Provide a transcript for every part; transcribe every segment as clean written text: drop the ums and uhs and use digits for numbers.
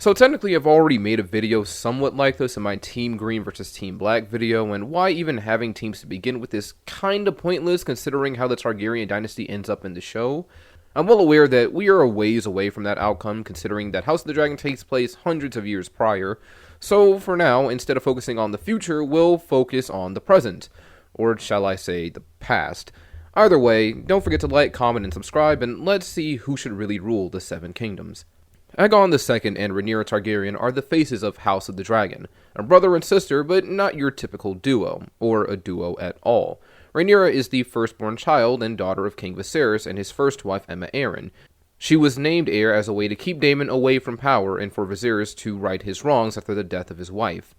So technically I've already made a video somewhat like this in my Team Green versus Team Black video, and why even having teams to begin with is kinda pointless considering how the Targaryen dynasty ends up in the show. I'm well aware that we are a ways away from that outcome considering that House of the Dragon takes place hundreds of years prior, so for now, instead of focusing on the future, we'll focus on the present, or shall I say, the past. Either way, don't forget to like, comment, and subscribe, and let's see who should really rule the Seven Kingdoms. Aegon II and Rhaenyra Targaryen are the faces of House of the Dragon, a brother and sister, but not your typical duo, or a duo at all. Rhaenyra is the firstborn child and daughter of King Viserys and his first wife Aemma Arryn. She was named heir as a way to keep Daemon away from power and for Viserys to right his wrongs after the death of his wife.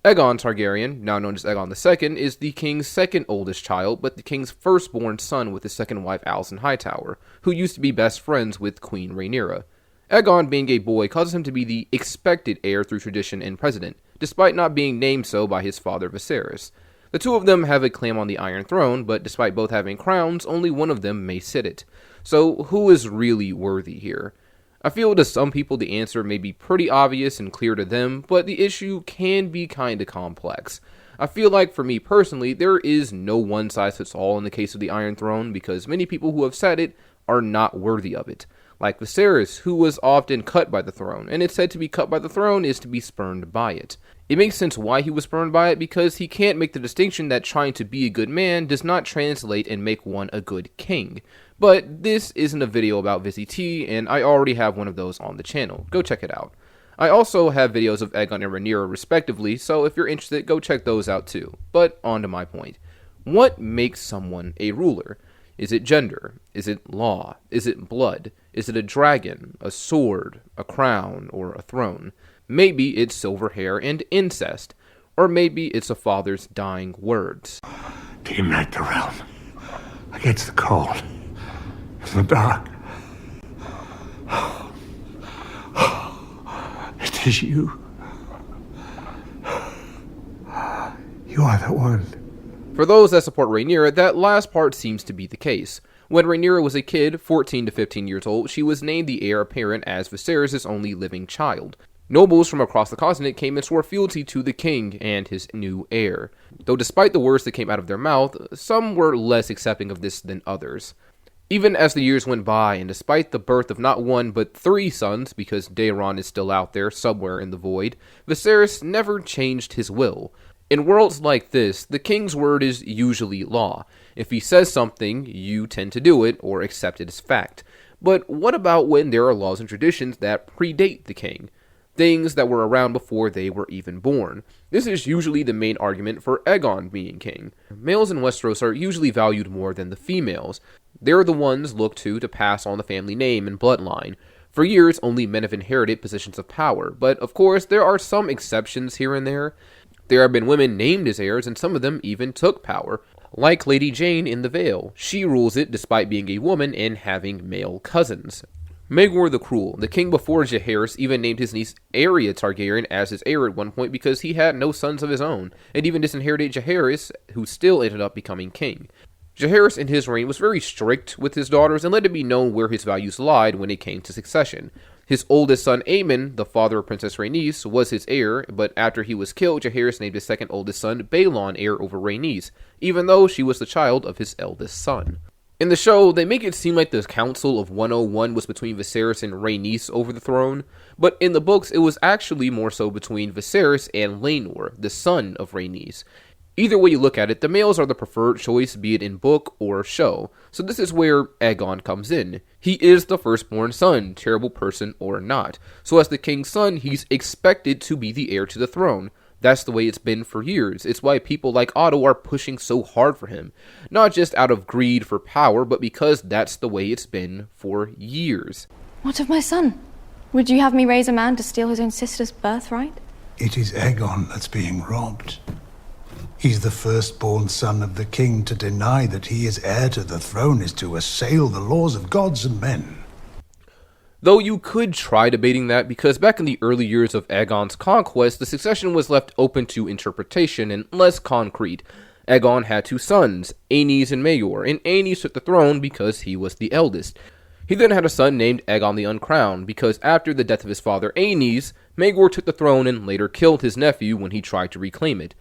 Aegon Targaryen, now known as Aegon II, is the king's second oldest child, but the king's firstborn son with his second wife Alicent Hightower, who used to be best friends with Queen Rhaenyra. Aegon, being a boy, causes him to be the expected heir through tradition and precedent, despite not being named so by his father Viserys. The two of them have a claim on the Iron Throne, but despite both having crowns, only one of them may sit it. So who is really worthy here? I feel to some people the answer may be pretty obvious and clear to them, but the issue can be kinda complex. I feel like for me personally, there is no one size fits all in the case of the Iron Throne because many people who have sat it are not worthy of it. Like Viserys, who was often cut by the throne, and it's said to be cut by the throne is to be spurned by it. It makes sense why he was spurned by it because he can't make the distinction that trying to be a good man does not translate and make one a good king. But this isn't a video about Vizzy T, and I already have one of those on the channel. Go check it out. I also have videos of Aegon and Rhaenyra respectively, so if you're interested, go check those out too. But on to my point. What makes someone a ruler? Is it gender? Is it law? Is it blood? Is it a dragon, a sword, a crown, or a throne? Maybe it's silver hair and incest. Or maybe it's a father's dying words. To unite the realm against the cold and the dark. It is you. You are the one. For those that support Rhaenyra, that last part seems to be the case. When Rhaenyra was a kid, 14 to 15 years old, she was named the heir apparent as Viserys' only living child. Nobles from across the continent came and swore fealty to the king and his new heir. Though despite the words that came out of their mouth, some were less accepting of this than others. Even as the years went by, and despite the birth of not one but 3 sons, because Daeron is still out there somewhere in the void, Viserys never changed his will. In worlds like this, the king's word is usually law. If he says something, you tend to do it or accept it as fact. But what about when there are laws and traditions that predate the king? Things that were around before they were even born. This is usually the main argument for Aegon being king. Males in Westeros are usually valued more than the females. They're the ones looked to pass on the family name and bloodline. For years, only men have inherited positions of power, but of course there are some exceptions here and there. There have been women named as heirs, and some of them even took power, like Lady Jane in the Vale. She rules it despite being a woman and having male cousins. Maegor the Cruel, the king before Jaehaerys, even named his niece Arya Targaryen as his heir at one point because he had no sons of his own, and even disinherited Jaehaerys, who still ended up becoming king. Jaehaerys in his reign was very strict with his daughters and let it be known where his values lied when it came to succession. His oldest son, Aemon, the father of Princess Rhaenys, was his heir, but after he was killed, Jaehaerys named his second oldest son, Balon, heir over Rhaenys, even though she was the child of his eldest son. In the show, they make it seem like the Council of 101 was between Viserys and Rhaenys over the throne, but in the books, it was actually more so between Viserys and Laenor, the son of Rhaenys. Either way you look at it, the males are the preferred choice, be it in book or show. So this is where Aegon comes in. He is the firstborn son, terrible person or not. So as the king's son, he's expected to be the heir to the throne. That's the way it's been for years. It's why people like Otto are pushing so hard for him. Not just out of greed for power, but because that's the way it's been for years. What of my son? Would you have me raise a man to steal his own sister's birthright? It is Aegon that's being robbed. He's the firstborn son of the king. To deny that he is heir to the throne is to assail the laws of gods and men. Though you could try debating that, because back in the early years of Aegon's conquest, the succession was left open to interpretation and less concrete. Aegon had 2 sons, Aenys and Maegor, and Aenys took the throne because he was the eldest. He then had a son named Aegon the Uncrowned, because after the death of his father Aenys, Maegor took the throne and later killed his nephew when he tried to reclaim it.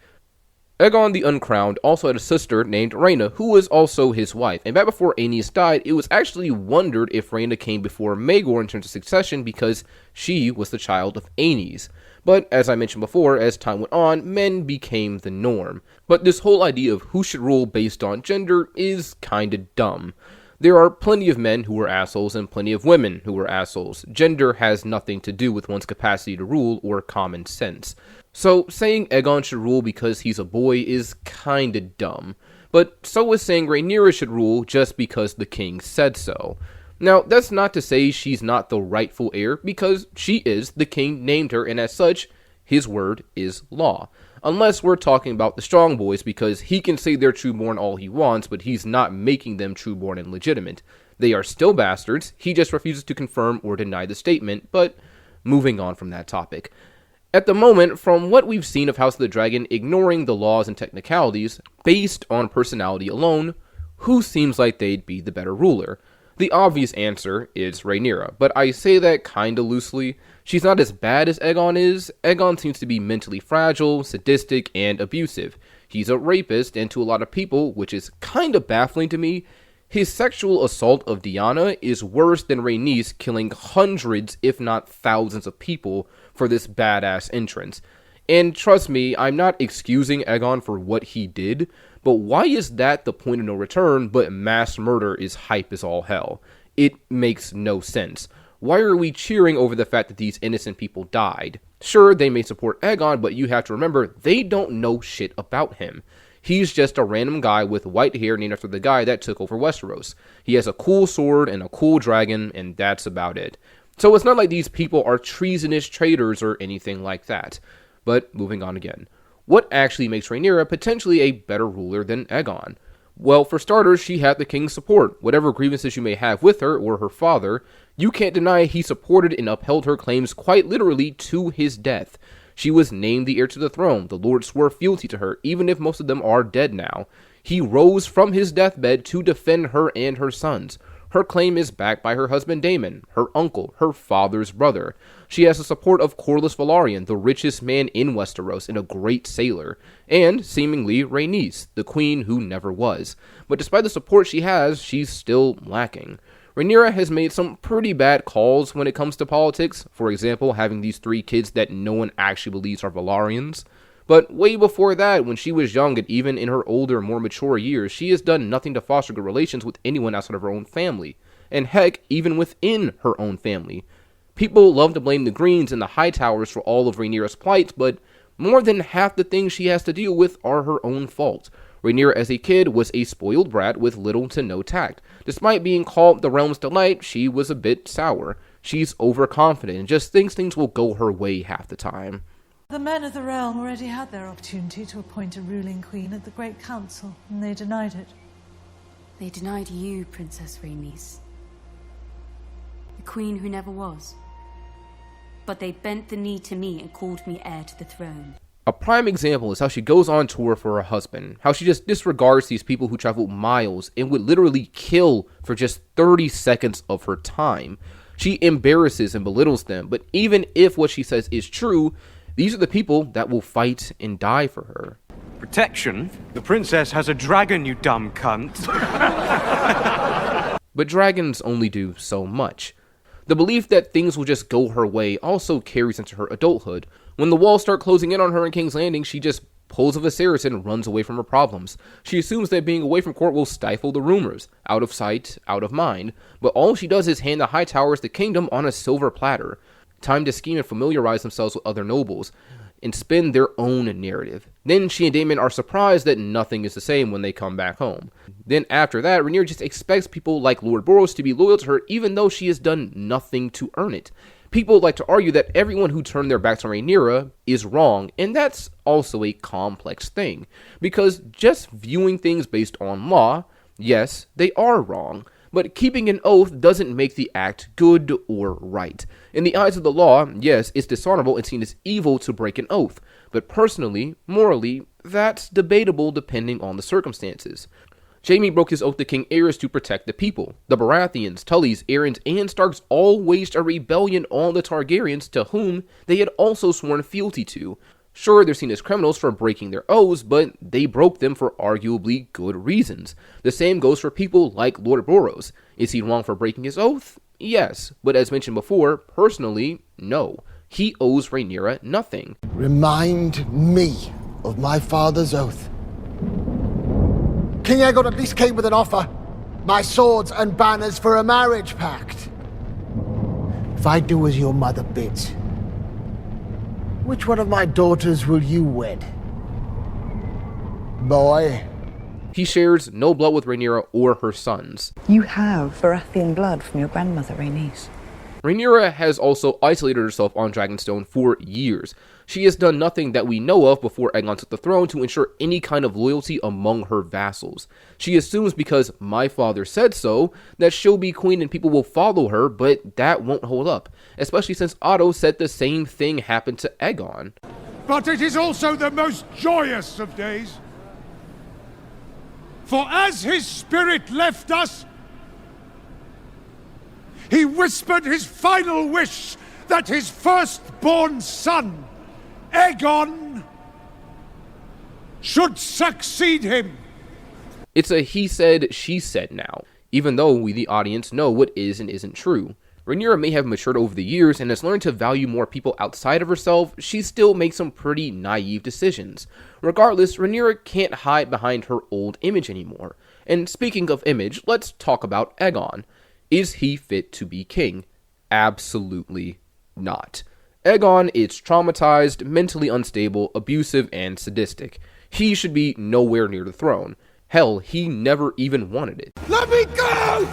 Aegon the Uncrowned also had a sister named Rhaena, who was also his wife, and back before Aenys died, it was actually wondered if Rhaena came before Maegor in terms of succession because she was the child of Aenys. But, as I mentioned before, as time went on, men became the norm. But this whole idea of who should rule based on gender is kinda dumb. There are plenty of men who are assholes and plenty of women who are assholes. Gender has nothing to do with one's capacity to rule or common sense. So, saying Aegon should rule because he's a boy is kinda dumb. But so is saying Rhaenyra should rule just because the king said so. Now, that's not to say she's not the rightful heir, because she is. The king named her, and as such, his word is law. Unless we're talking about the strong boys, because he can say they're trueborn all he wants, but he's not making them trueborn and legitimate. They are still bastards, he just refuses to confirm or deny the statement, but moving on from that topic. At the moment, from what we've seen of House of the Dragon ignoring the laws and technicalities, based on personality alone, who seems like they'd be the better ruler? The obvious answer is Rhaenyra, but I say that kinda loosely. She's not as bad as Aegon is. Aegon seems to be mentally fragile, sadistic, and abusive. He's a rapist, and to a lot of people, which is kinda baffling to me, his sexual assault of Diana is worse than Rhaenys killing hundreds, if not thousands of people for this badass entrance. And trust me, I'm not excusing Aegon for what he did, but why is that the point of no return, but mass murder is hype as all hell? It makes no sense. Why are we cheering over the fact that these innocent people died? Sure, they may support Aegon, but you have to remember, they don't know shit about him. He's just a random guy with white hair named after the guy that took over Westeros. He has a cool sword and a cool dragon, and that's about it. So it's not like these people are treasonous traitors or anything like that. But moving on again. What actually makes Rhaenyra potentially a better ruler than Aegon? Well, for starters, she had the king's support. Whatever grievances you may have with her or her father, you can't deny he supported and upheld her claims quite literally to his death. She was named the heir to the throne. The Lord swore fealty to her, even if most of them are dead now. He rose from his deathbed to defend her and her sons. Her claim is backed by her husband Daemon, her uncle, her father's brother. She has the support of Corlys Velaryon, the richest man in Westeros and a great sailor, and, seemingly, Rhaenys, the queen who never was. But despite the support she has, she's still lacking. Rhaenyra has made some pretty bad calls when it comes to politics, for example, having these 3 kids that no one actually believes are Velaryons. But way before that, when she was young and even in her older, more mature years, she has done nothing to foster good relations with anyone outside of her own family. And heck, even within her own family. People love to blame the Greens and the Hightowers for all of Rhaenyra's plight, but more than half the things she has to deal with are her own fault. Rhaenyra as a kid was a spoiled brat with little to no tact. Despite being called the realm's delight, she was a bit sour. She's overconfident and just thinks things will go her way half the time. The men of the realm already had their opportunity to appoint a ruling queen at the Great Council, and they denied it. They denied you, Princess Rhaenys. The queen who never was. But they bent the knee to me and called me heir to the throne. A prime example is how she goes on tour for her husband, how she just disregards these people who travel miles and would literally kill for just 30 seconds of her time. She embarrasses and belittles them, but even if what she says is true, these are the people that will fight and die for her. Protection? The princess has a dragon, you dumb cunt. But dragons only do so much. The belief that things will just go her way also carries into her adulthood. When the walls start closing in on her in King's Landing, she just pulls a Viserys and runs away from her problems. She assumes that being away from court will stifle the rumors. Out of sight, out of mind. But all she does is hand the Hightowers the kingdom on a silver platter. Time to scheme and familiarize themselves with other nobles, and spin their own narrative. Then she and Daemon are surprised that nothing is the same when they come back home. Then after that, Rhaenyra just expects people like Lord Boros to be loyal to her even though she has done nothing to earn it. People like to argue that everyone who turned their backs on Rhaenyra is wrong, and that's also a complex thing. Because just viewing things based on law, yes, they are wrong. But keeping an oath doesn't make the act good or right. In the eyes of the law, yes, it's dishonorable and seen as evil to break an oath. But personally, morally, that's debatable depending on the circumstances. Jaime broke his oath to King Aerys to protect the people. The Baratheons, Tullys, Aarons, and Starks all waged a rebellion on the Targaryens, to whom they had also sworn fealty to. Sure, they're seen as criminals for breaking their oaths, but they broke them for arguably good reasons. The same goes for people like Lord Boros. Is he wrong for breaking his oath? Yes, but as mentioned before, personally, no. He owes Rhaenyra nothing. Remind me of my father's oath. King Aegon at least came with an offer. My swords and banners for a marriage pact. If I do as your mother bids, which one of my daughters will you wed? Boy. He shares no blood with Rhaenyra or her sons. You have Baratheon blood from your grandmother, Rhaenys. Rhaenyra has also isolated herself on Dragonstone for years. She has done nothing that we know of before Aegon took the throne to ensure any kind of loyalty among her vassals. She assumes because my father said so, that she'll be queen and people will follow her, but that won't hold up, especially since Otto said the same thing happened to Aegon. But it is also the most joyous of days. For as his spirit left us, he whispered his final wish that his firstborn son, Aegon, should succeed him. It's a he said, she said now, even though we the audience know what is and isn't true. Rhaenyra may have matured over the years and has learned to value more people outside of herself. She still makes some pretty naive decisions. Regardless, Rhaenyra can't hide behind her old image anymore. And speaking of image, let's talk about Aegon. Is he fit to be king? Absolutely not. Aegon is traumatized, mentally unstable, abusive, and sadistic. He should be nowhere near the throne. Hell, he never even wanted it. Let me go!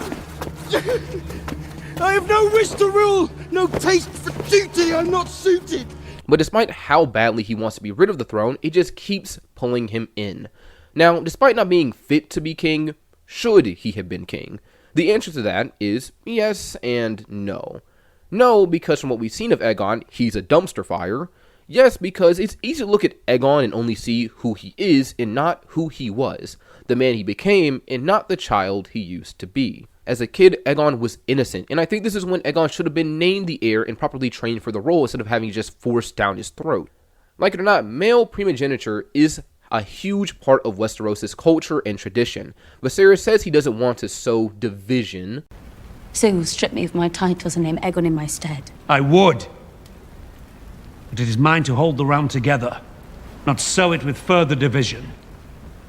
I have no wish to rule, no taste for duty, I'm not suited. But despite how badly he wants to be rid of the throne, it just keeps pulling him in. Now, despite not being fit to be king, should he have been king? The answer to that is yes and no. No, because from what we've seen of Aegon, he's a dumpster fire. Yes, because it's easy to look at Aegon and only see who he is and not who he was. The man he became and not the child he used to be. As a kid, Aegon was innocent, and I think this is when Aegon should have been named the heir and properly trained for the role instead of having it just forced down his throat. Like it or not, male primogeniture is a huge part of Westeros' culture and tradition. Viserys says he doesn't want to sow division. So you'll strip me of my titles and name Aegon in my stead? I would. But it is mine to hold the realm together, not sow it with further division.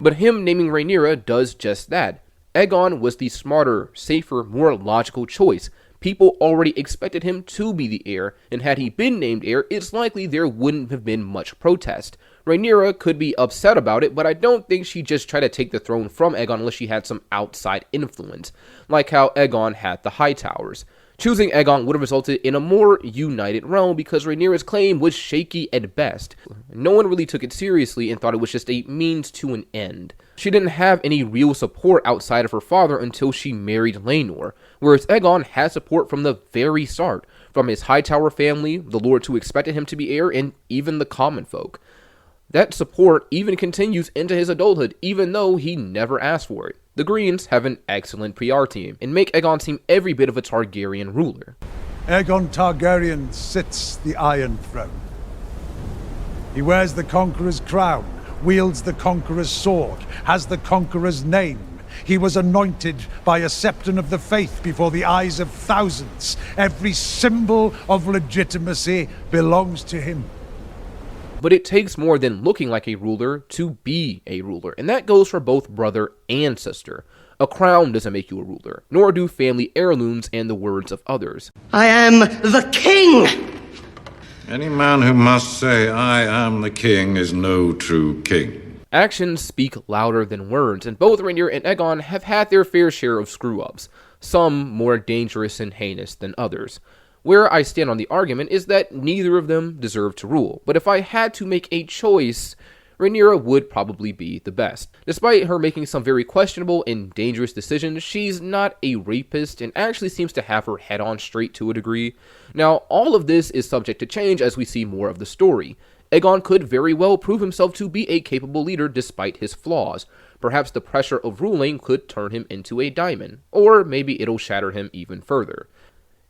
But him naming Rhaenyra does just that. Aegon was the smarter, safer, more logical choice. People already expected him to be the heir, and had he been named heir, it's likely there wouldn't have been much protest. Rhaenyra could be upset about it, but I don't think she'd just try to take the throne from Aegon unless she had some outside influence, like how Aegon had the Hightowers. Choosing Aegon would have resulted in a more united realm because Rhaenyra's claim was shaky at best. No one really took it seriously and thought it was just a means to an end. She didn't have any real support outside of her father until she married Laenor, whereas Aegon had support from the very start, from his Hightower family, the lords who expected him to be heir, and even the common folk. That support even continues into his adulthood, even though he never asked for it. The Greens have an excellent PR team, and make Aegon seem every bit of a Targaryen ruler. Aegon Targaryen sits the Iron Throne. He wears the Conqueror's crown, wields the Conqueror's sword, has the Conqueror's name. He was anointed by a Septon of the Faith before the eyes of thousands. Every symbol of legitimacy belongs to him. But it takes more than looking like a ruler to be a ruler, and that goes for both brother and sister. A crown doesn't make you a ruler, nor do family heirlooms and the words of others. I am the king! Any man who must say, I am the king, is no true king. Actions speak louder than words, and both Rhaenyra and Aegon have had their fair share of screw-ups, some more dangerous and heinous than others. Where I stand on the argument is that neither of them deserve to rule, but if I had to make a choice, Rhaenyra would probably be the best. Despite her making some very questionable and dangerous decisions, she's not a rapist and actually seems to have her head on straight to a degree. Now, all of this is subject to change as we see more of the story. Aegon could very well prove himself to be a capable leader despite his flaws. Perhaps the pressure of ruling could turn him into a diamond, or maybe it'll shatter him even further.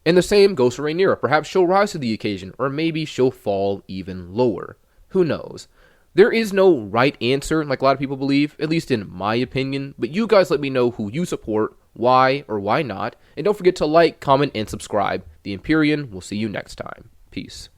And the same goes for Rhaenyra. Perhaps she'll rise to the occasion, or maybe she'll fall even lower. Who knows? There is no right answer, like a lot of people believe, at least in my opinion, but you guys let me know who you support, why or why not, and don't forget to like, comment, and subscribe. The Empyrean will see you next time. Peace.